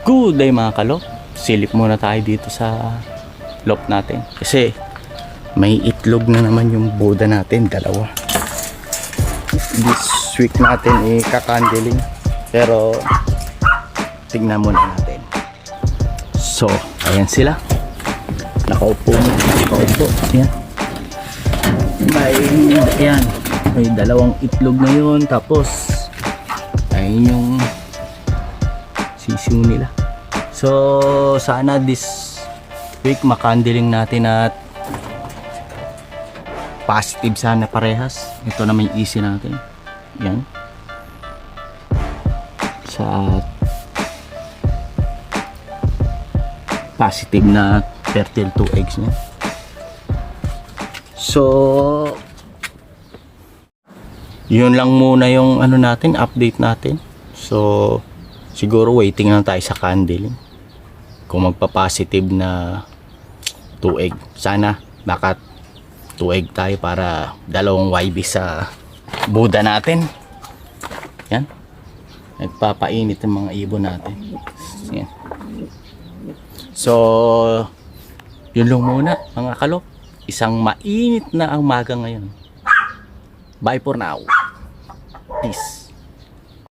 Good day mga kalok. Silip muna tayo dito sa loft natin. Kasi may itlog na naman yung boda natin. Dalawa. This week natin kakandiling. Pero tignan muna natin. So, ayan sila. Nakaupo. Ayan. May dalawang itlog na yun. Tapos ayun yung sisiw nila. So sana this week makandiling natin at positive sana parehas. Ito na may easy natin. Yan. Sa positive na fertile 2 eggs niya. So yun lang muna yung ano natin, update natin. So siguro waiting lang tayo sa candiling. Kung magpa-positive na 2 egg, sana baka 2 egg tayo para dalawang YB sa buda natin. Yan. Nagpapainit yung mga ibon natin. Yan. So yun lang muna mga kalok. Isang mainit na ang maga ngayon. Bye for now. Peace.